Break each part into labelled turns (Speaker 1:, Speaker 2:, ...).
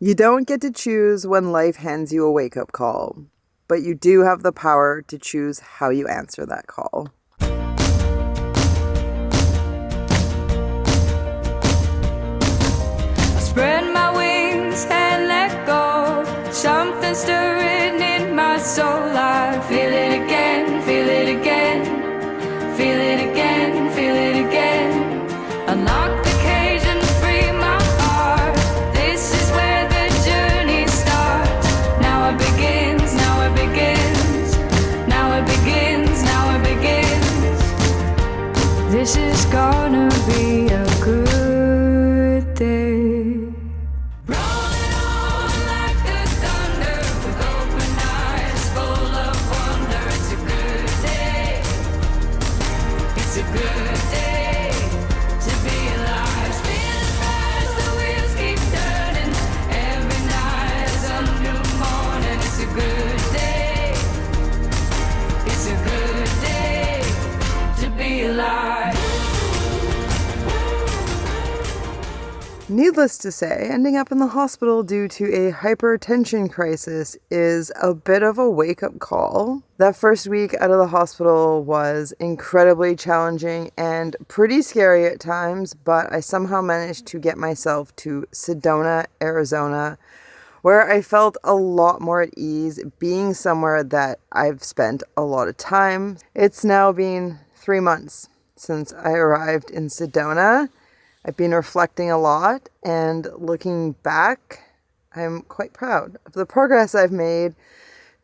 Speaker 1: You don't get to choose when life hands you a wake-up call, but you do have the power to choose how you answer that call.
Speaker 2: I spread my wings and let go. Something stirring in my soul. I feel it again, feel it again, feel it again, feel it again. Unlock the cage and free my heart. This is where the journey starts. Now it begins, now it begins, now it begins, now it begins. This is gonna be a good day. Rolling on like the thunder with open eyes full of wonder. It's a good day. It's a good day to be alive. Spinning fast, the wheels keep turning. Every night is a new morning. It's a good day. It's a good day to be alive.
Speaker 1: Needless to say, ending up in the hospital due to a hypertension crisis is a bit of a wake-up call. That first week out of the hospital was incredibly challenging and pretty scary at times, but I somehow managed to get myself to Sedona, Arizona, where I felt a lot more at ease, being somewhere that I've spent a lot of time. It's now been 3 months since I arrived in Sedona. I've been reflecting a lot, and looking back, I'm quite proud of the progress I've made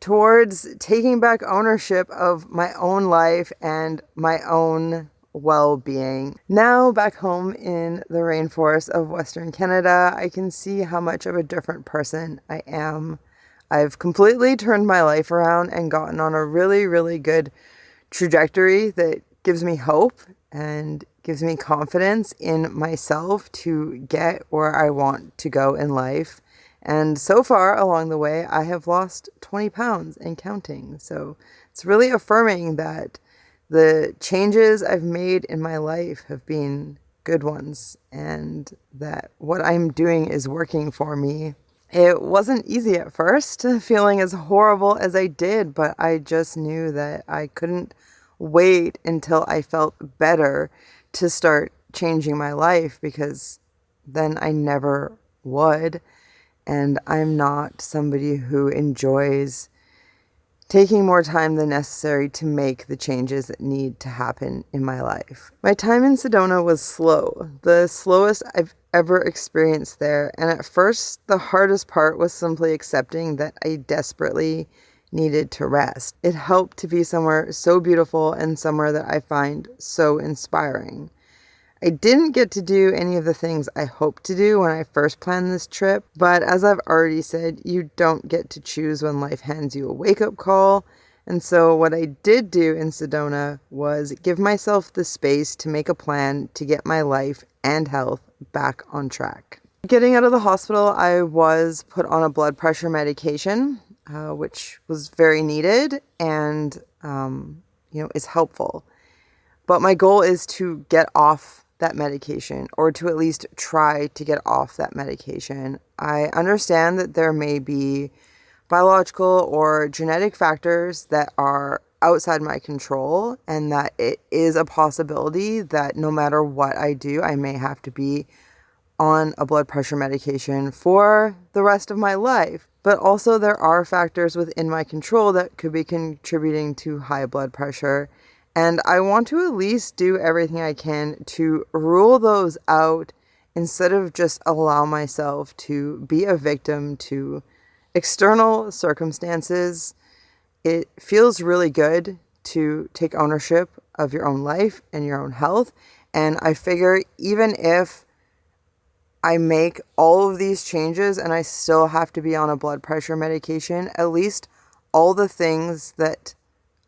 Speaker 1: towards taking back ownership of my own life and my own well-being. Now, back home in the rainforest of Western Canada, I can see how much of a different person I am. I've completely turned my life around and gotten on a really, really good trajectory that gives me hope and gives me confidence in myself to get where I want to go in life. And so far along the way, I have lost 20 pounds and counting. So it's really affirming that the changes I've made in my life have been good ones and that what I'm doing is working for me. It wasn't easy at first, feeling as horrible as I did, but I just knew that I couldn't wait until I felt better to start changing my life, because then I never would. And I'm not somebody who enjoys taking more time than necessary to make the changes that need to happen in my life. My time in Sedona was slow, the slowest I've ever experienced there. And at first, the hardest part was simply accepting that I desperately needed to rest. It helped to be somewhere so beautiful and somewhere that I find so inspiring. I didn't get to do any of the things I hoped to do when I first planned this trip, but as I've already said, you don't get to choose when life hands you a wake-up call. And so what I did do in Sedona was give myself the space to make a plan to get my life and health back on track. Getting out of the hospital, I was put on a blood pressure medication, which was very needed and, is helpful. But my goal is to get off that medication, or to at least try to get off that medication. I understand that there may be biological or genetic factors that are outside my control, and that it is a possibility that no matter what I do, I may have to be on a blood pressure medication for the rest of my life. But also there are factors within my control that could be contributing to high blood pressure. And I want to at least do everything I can to rule those out instead of just allow myself to be a victim to external circumstances. It feels really good to take ownership of your own life and your own health. And I figure even if I make all of these changes and I still have to be on a blood pressure medication, at least all the things that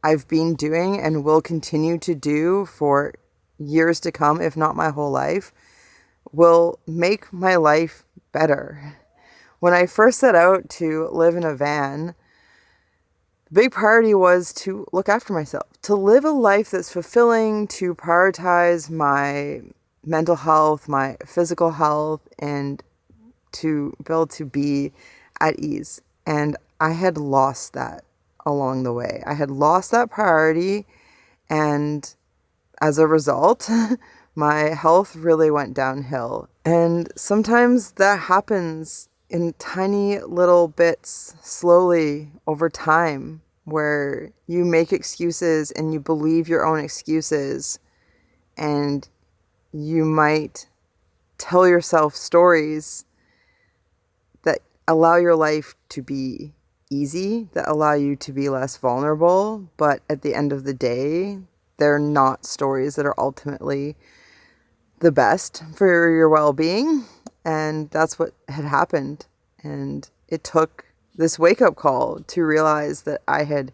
Speaker 1: I've been doing and will continue to do for years to come, if not my whole life, will make my life better. When I first set out to live in a van, the big priority was to look after myself, to live a life that's fulfilling, to prioritize my mental health, my physical health, and to be able to be at ease. And I had lost that along the way. I had lost that priority, and as a result, my health really went downhill. And sometimes that happens in tiny little bits, slowly over time, where you make excuses and you believe your own excuses, and you might tell yourself stories that allow your life to be easy, that allow you to be less vulnerable, but at the end of the day, they're not stories that are ultimately the best for your well-being. And that's what had happened. And it took this wake-up call to realize that I had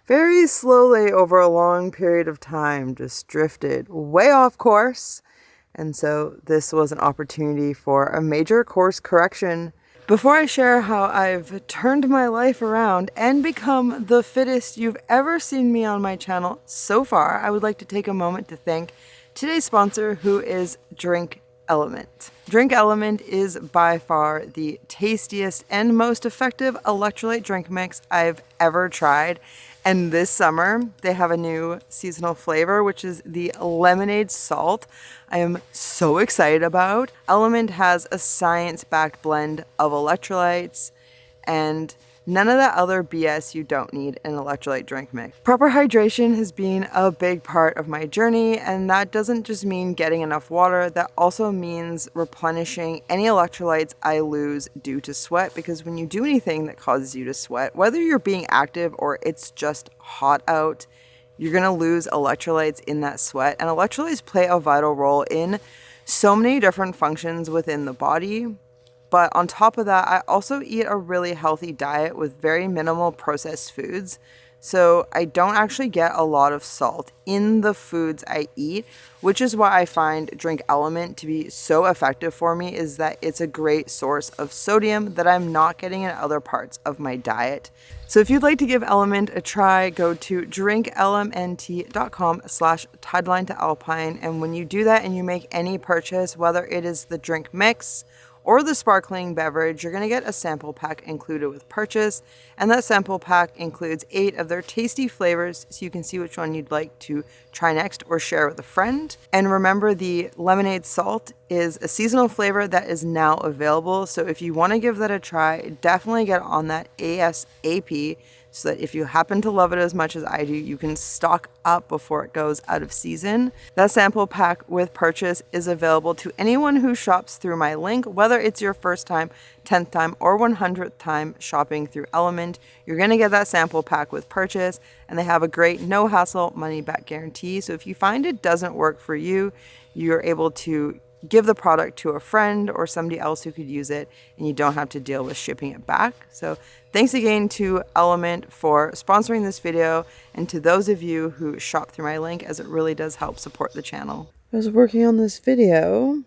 Speaker 1: very slowly over a long period of time just drifted way off course. And so this was an opportunity for a major course correction. Before I share how I've turned my life around and become the fittest you've ever seen me on my channel so far, I would like to take a moment to thank today's sponsor, who is Drink Element. Drink Element is by far the tastiest and most effective electrolyte drink mix I've ever tried. And this summer, they have a new seasonal flavor, which is the lemonade salt. I am so excited about. Element has a science-backed blend of electrolytes and none of that other BS you don't need in an electrolyte drink mix. Proper hydration has been a big part of my journey, and that doesn't just mean getting enough water, that also means replenishing any electrolytes I lose due to sweat, because when you do anything that causes you to sweat, whether you're being active or it's just hot out, you're gonna lose electrolytes in that sweat. And electrolytes play a vital role in so many different functions within the body. But on top of that, I also eat a really healthy diet with very minimal processed foods. So I don't actually get a lot of salt in the foods I eat, which is why I find Drink Element to be so effective for me, is that it's a great source of sodium that I'm not getting in other parts of my diet. So if you'd like to give Element a try, go to drinklmnt.com/TIDELINETOALPINE. And when you do that and you make any purchase, whether it is the drink mix or the sparkling beverage, you're gonna get a sample pack included with purchase. And that sample pack includes 8 of their tasty flavors, so you can see which one you'd like to try next or share with a friend. And remember, the lemonade salt is a seasonal flavor that is now available. So if you wanna give that a try, definitely get on that ASAP, so that if you happen to love it as much as I do, you can stock up before it goes out of season. That sample pack with purchase is available to anyone who shops through my link, whether it's your first time, 10th time, or 100th time shopping through Element. You're gonna get that sample pack with purchase, and they have a great no hassle money back guarantee. So if you find it doesn't work for you, you're able to give the product to a friend or somebody else who could use it, and you don't have to deal with shipping it back. So thanks again to Element for sponsoring this video, and to those of you who shop through my link, as it really does help support the channel. I was working on this video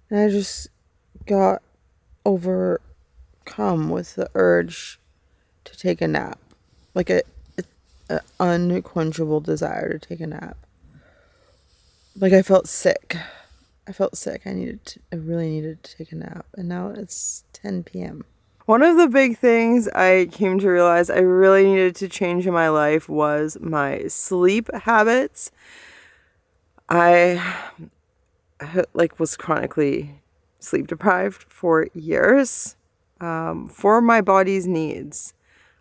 Speaker 1: and I just got overcome with the urge to take a nap, like a unquenchable desire to take a nap. Like I felt sick. I really needed to take a nap, and now it's 10 p.m. One of the big things I came to realize I really needed to change in my life was my sleep habits. I was chronically sleep deprived for years. For my body's needs,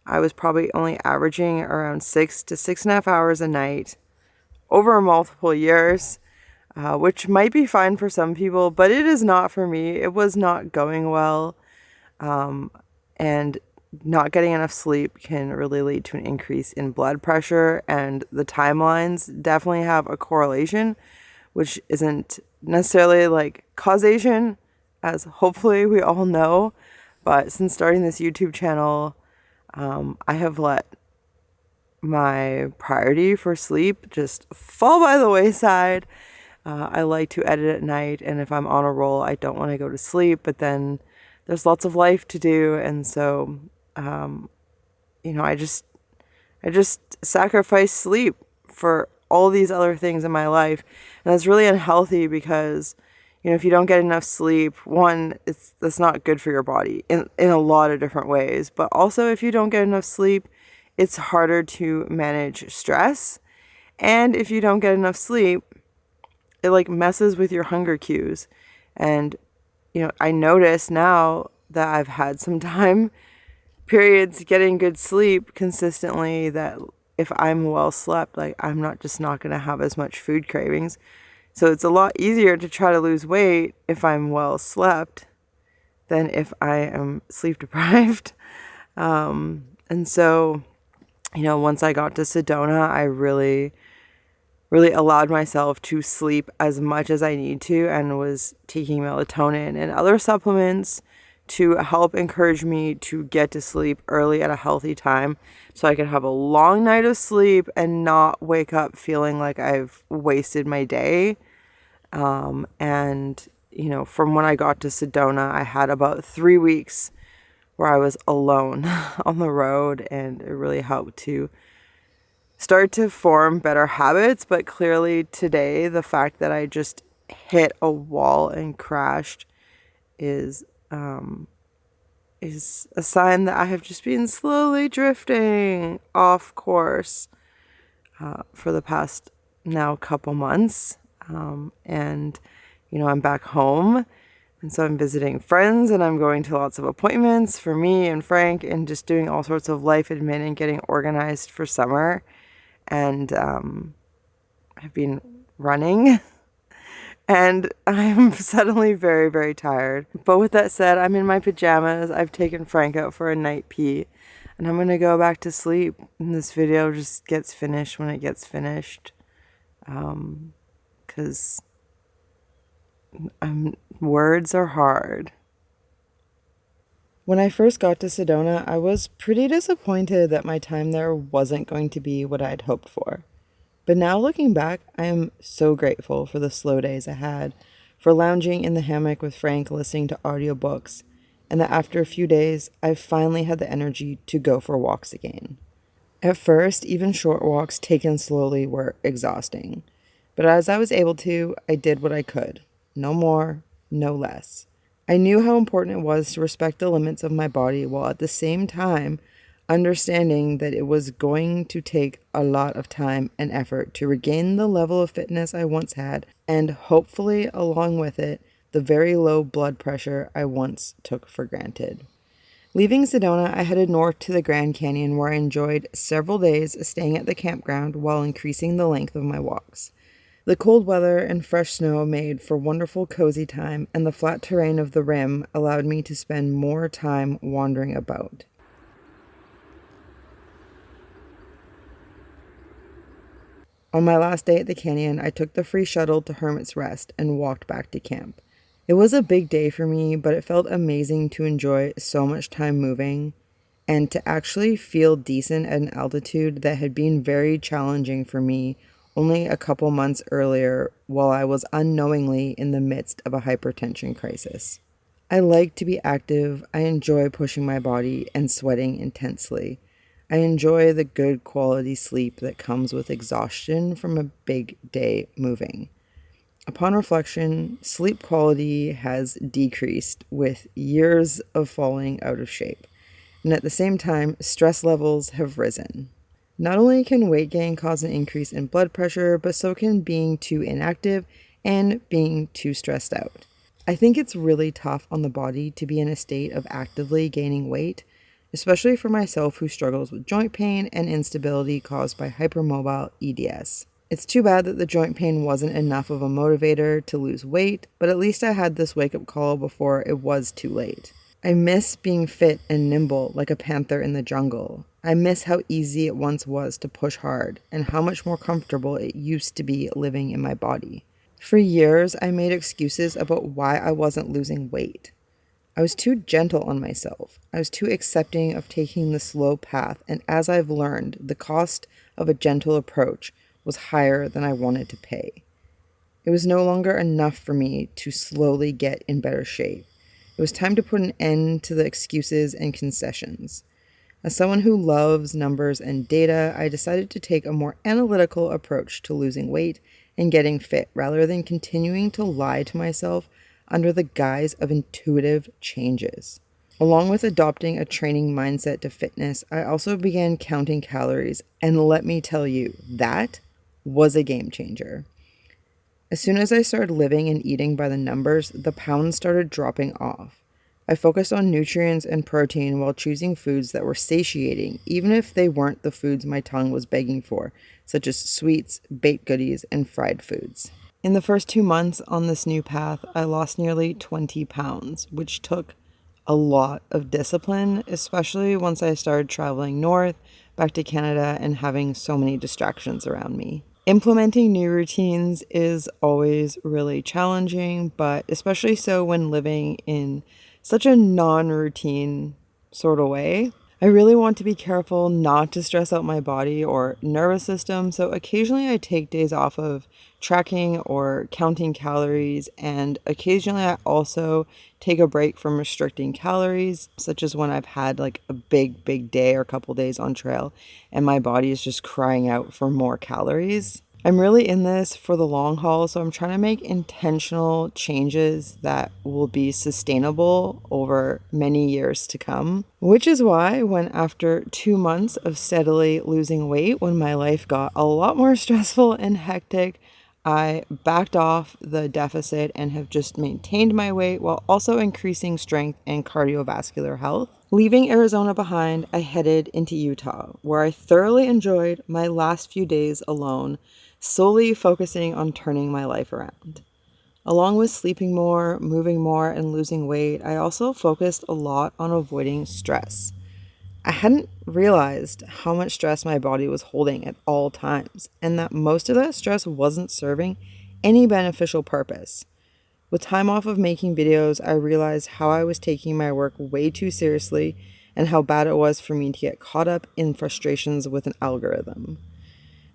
Speaker 1: I was probably only averaging around 6 to 6.5 hours a night over multiple years. Which might be fine for some people, but it is not for me. It was not going well, and not getting enough sleep can really lead to an increase in blood pressure, and the timelines definitely have a correlation, which isn't necessarily like causation, as hopefully we all know, but since starting this YouTube channel, I have let my priority for sleep just fall by the wayside. I like to edit at night, and if I'm on a roll, I don't want to go to sleep, but then there's lots of life to do, and so, I just sacrifice sleep for all these other things in my life, and that's really unhealthy because, if you don't get enough sleep, one, that's not good for your body in a lot of different ways. But also, if you don't get enough sleep, it's harder to manage stress. And if you don't get enough sleep, it like messes with your hunger cues. And, I notice now that I've had some time periods getting good sleep consistently that if I'm well slept, like I'm not going to have as much food cravings. So it's a lot easier to try to lose weight if I'm well slept than if I am sleep deprived. And so, once I got to Sedona, I really, really allowed myself to sleep as much as I need to and was taking melatonin and other supplements to help encourage me to get to sleep early at a healthy time so I could have a long night of sleep and not wake up feeling like I've wasted my day. And, from when I got to Sedona, I had about 3 weeks where I was alone on the road, and it really helped to start to form better habits. But clearly today, the fact that I just hit a wall and crashed is a sign that I have just been slowly drifting off course for the past now couple months. And, I'm back home. And so I'm visiting friends and I'm going to lots of appointments for me and Frank and just doing all sorts of life admin and getting organized for summer. And I've been running and I'm suddenly very, very tired. But with that said, I'm in my pajamas. I've taken Frank out for a night pee and I'm going to go back to sleep. And this video just gets finished when it gets finished. Because words are hard. When I first got to Sedona, I was pretty disappointed that my time there wasn't going to be what I'd hoped for. But now looking back, I am so grateful for the slow days I had, for lounging in the hammock with Frank listening to audiobooks, and that after a few days, I finally had the energy to go for walks again. At first, even short walks taken slowly were exhausting. But as I was able to, I did what I could. No more, no less. I knew how important it was to respect the limits of my body while at the same time understanding that it was going to take a lot of time and effort to regain the level of fitness I once had, and hopefully, along with it, the very low blood pressure I once took for granted. Leaving Sedona, I headed north to the Grand Canyon where I enjoyed several days staying at the campground while increasing the length of my walks. The cold weather and fresh snow made for wonderful cozy time, and the flat terrain of the rim allowed me to spend more time wandering about. On my last day at the canyon, I took the free shuttle to Hermit's Rest and walked back to camp. It was a big day for me, but it felt amazing to enjoy so much time moving and to actually feel decent at an altitude that had been very challenging for me only a couple months earlier while I was unknowingly in the midst of a hypertension crisis. I like to be active. I enjoy pushing my body and sweating intensely. I enjoy the good quality sleep that comes with exhaustion from a big day moving. Upon reflection, sleep quality has decreased with years of falling out of shape. And at the same time, stress levels have risen. Not only can weight gain cause an increase in blood pressure, but so can being too inactive and being too stressed out. I think it's really tough on the body to be in a state of actively gaining weight, especially for myself who struggles with joint pain and instability caused by hypermobile EDS. It's too bad that the joint pain wasn't enough of a motivator to lose weight, but at least I had this wake-up call before it was too late. I miss being fit and nimble like a panther in the jungle. I miss how easy it once was to push hard and how much more comfortable it used to be living in my body. For years, I made excuses about why I wasn't losing weight. I was too gentle on myself. I was too accepting of taking the slow path, and as I've learned, the cost of a gentle approach was higher than I wanted to pay. It was no longer enough for me to slowly get in better shape. It was time to put an end to the excuses and concessions. As someone who loves numbers and data, I decided to take a more analytical approach to losing weight and getting fit rather than continuing to lie to myself under the guise of intuitive changes. Along with adopting a training mindset to fitness, I also began counting calories, and let me tell you, that was a game changer. As soon as I started living and eating by the numbers, the pounds started dropping off. I focused on nutrients and protein while choosing foods that were satiating, even if they weren't the foods my tongue was begging for, such as sweets, baked goodies, and fried foods. In the first 2 months on this new path, I lost nearly 20 pounds, which took a lot of discipline, especially once I started traveling north, back to Canada, and having so many distractions around me. Implementing new routines is always really challenging, but especially so when living in such a non-routine sort of way. I really want to be careful not to stress out my body or nervous system, so occasionally I take days off of tracking or counting calories, and occasionally I also take a break from restricting calories, such as when I've had like a big day or a couple days on trail and my body is just crying out for more calories. I'm really in this for the long haul, so I'm trying to make intentional changes that will be sustainable over many years to come. Which is why, when after 2 months of steadily losing weight, when my life got a lot more stressful and hectic, I backed off the deficit and have just maintained my weight while also increasing strength and cardiovascular health. Leaving Arizona behind, I headed into Utah, where I thoroughly enjoyed my last few days alone, solely focusing on turning my life around. Along with sleeping more, moving more, and losing weight, I also focused a lot on avoiding stress. I hadn't realized how much stress my body was holding at all times, and that most of that stress wasn't serving any beneficial purpose. With time off of making videos, I realized how I was taking my work way too seriously and how bad it was for me to get caught up in frustrations with an algorithm.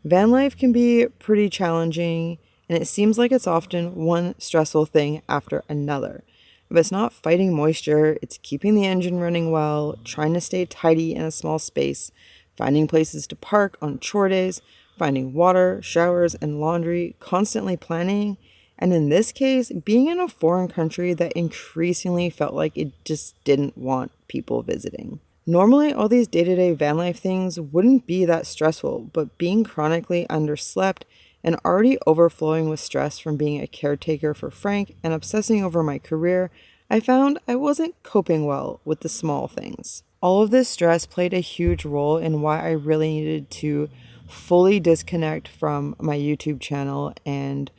Speaker 1: Van life can be pretty challenging, and it seems like it's often one stressful thing after another. If it's not fighting moisture, it's keeping the engine running well, trying to stay tidy in a small space, finding places to park on chore days, finding water, showers, and laundry, constantly planning, and in this case, being in a foreign country that increasingly felt like it just didn't want people visiting. Normally, all these day-to-day van life things wouldn't be that stressful, but being chronically underslept and already overflowing with stress from being a caretaker for Frank and obsessing over my career, I found I wasn't coping well with the small things. All of this stress played a huge role in why I really needed to fully disconnect from my YouTube channel and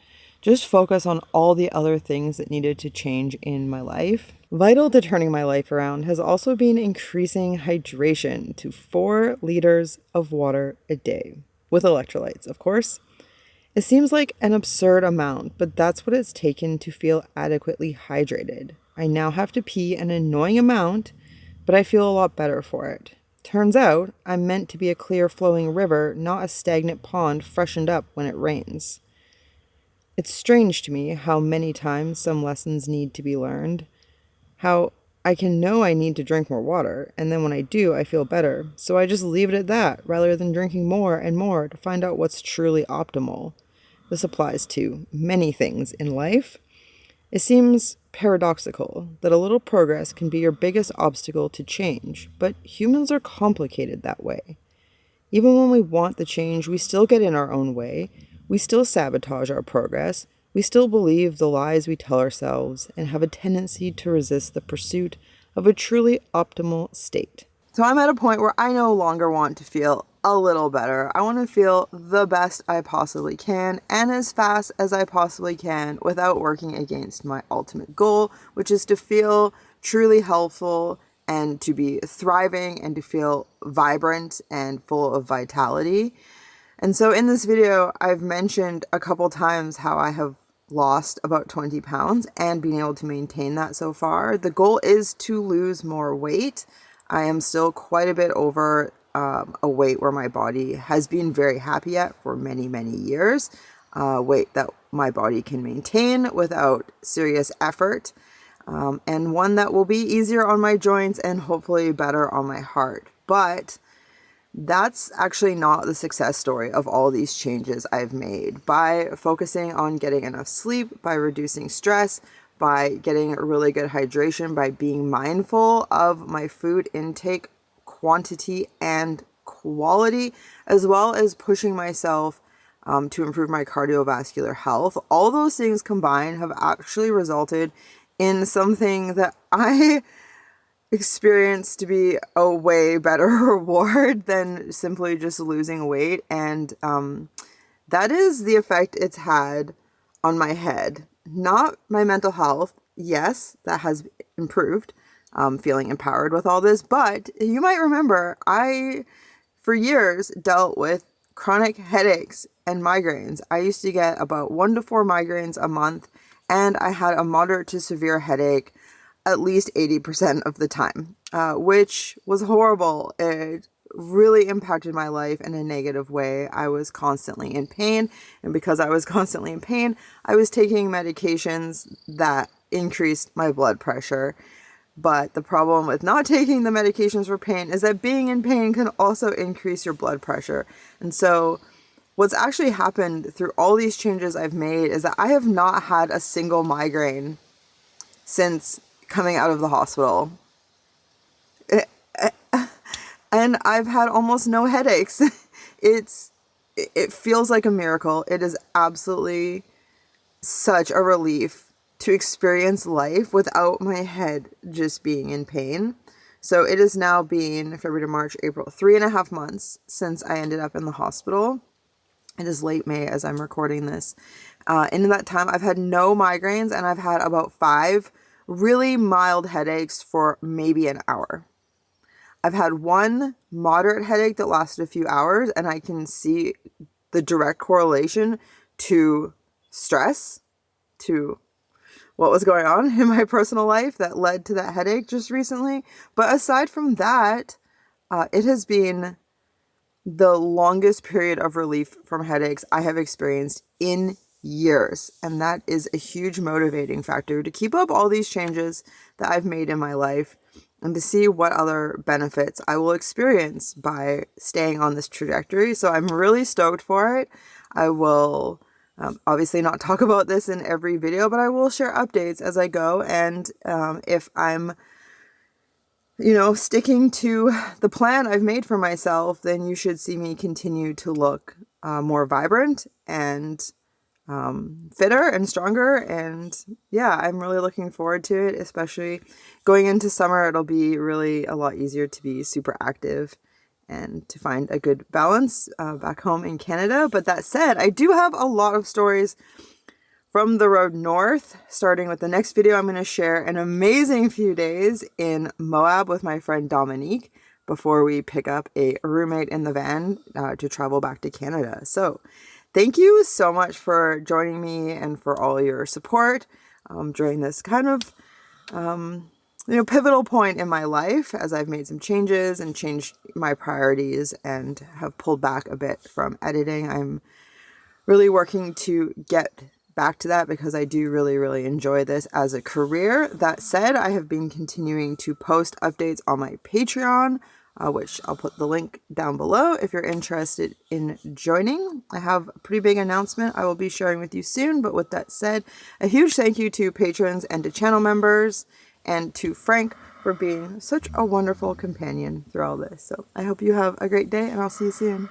Speaker 1: just focus on all the other things that needed to change in my life. Vital to turning my life around has also been increasing hydration to 4 liters of water a day, with electrolytes, of course. It seems like an absurd amount, but that's what it's taken to feel adequately hydrated. I now have to pee an annoying amount, but I feel a lot better for it. Turns out, I'm meant to be a clear flowing river, not a stagnant pond freshened up when it rains. It's strange to me how many times some lessons need to be learned, how I can know I need to drink more water, and then when I do, I feel better, so I just leave it at that, rather than drinking more and more to find out what's truly optimal. This applies to many things in life. It seems paradoxical that a little progress can be your biggest obstacle to change, but humans are complicated that way. Even when we want the change, we still get in our own way. We still sabotage our progress. We still believe the lies we tell ourselves and have a tendency to resist the pursuit of a truly optimal state. So I'm at a point where I no longer want to feel a little better. I want to feel the best I possibly can and as fast as I possibly can without working against my ultimate goal, which is to feel truly helpful and to be thriving and to feel vibrant and full of vitality. And so in this video, I've mentioned a couple times how I have lost about 20 pounds and being able to maintain that so far. The goal is to lose more weight. I am still quite a bit over a weight where my body has been very happy at for many, many years. Weight that my body can maintain without serious effort. And one that will be easier on my joints and hopefully better on my heart. But That's actually not the success story of all these changes I've made. By focusing on getting enough sleep, by reducing stress, by getting really good hydration, by being mindful of my food intake quantity and quality, as well as pushing myself to improve my cardiovascular health. All those things combined have actually resulted in something that I experience to be a way better reward than simply just losing weight. And that is the effect it's had on my head, not my mental health. Yes, that has improved. Feeling empowered with all this, but you might remember I, for years, dealt with chronic headaches and migraines. I used to get about 1 to 4 migraines a month, and I had a moderate to severe headache at least 80% of the time, which was horrible. It really impacted my life in a negative way. I was constantly in pain, and because I was constantly in pain, I was taking medications that increased my blood pressure. But the problem with not taking the medications for pain is that being in pain can also increase your blood pressure. And so what's actually happened through all these changes I've made is that I have not had a single migraine since coming out of the hospital. And I've had almost no headaches. It feels like a miracle. It is absolutely such a relief to experience life without my head just being in pain. So it has now been February to March, April, 3.5 months since I ended up in the hospital. It is late May as I'm recording this. In that time, I've had no migraines, and I've had about 5 really mild headaches for maybe an hour. I've had 1 moderate headache that lasted a few hours, and I can see the direct correlation to stress, to what was going on in my personal life that led to that headache just recently. But aside from that, it has been the longest period of relief from headaches I have experienced in years. And that is a huge motivating factor to keep up all these changes that I've made in my life and to see what other benefits I will experience by staying on this trajectory. So I'm really stoked for it. I will obviously not talk about this in every video, but I will share updates as I go. And if I'm, sticking to the plan I've made for myself, then you should see me continue to look more vibrant and fitter and stronger. And yeah, I'm really looking forward to it, especially going into summer. It'll be really a lot easier to be super active and to find a good balance back home in Canada. But that said, I do have a lot of stories from the road north. Starting with the next video, I'm going to share an amazing few days in Moab with my friend Dominique before we pick up a roommate in the van to travel back to Canada. So thank you so much for joining me and for all your support during this kind of pivotal point in my life as I've made some changes and changed my priorities and have pulled back a bit from editing. I'm really working to get back to that because I do really, really enjoy this as a career. That said, I have been continuing to post updates on my Patreon, which I'll put the link down below if you're interested in joining. I have a pretty big announcement I will be sharing with you soon. But with that said, a huge thank you to patrons and to channel members, and to Frank for being such a wonderful companion through all this. So I hope you have a great day, and I'll see you soon.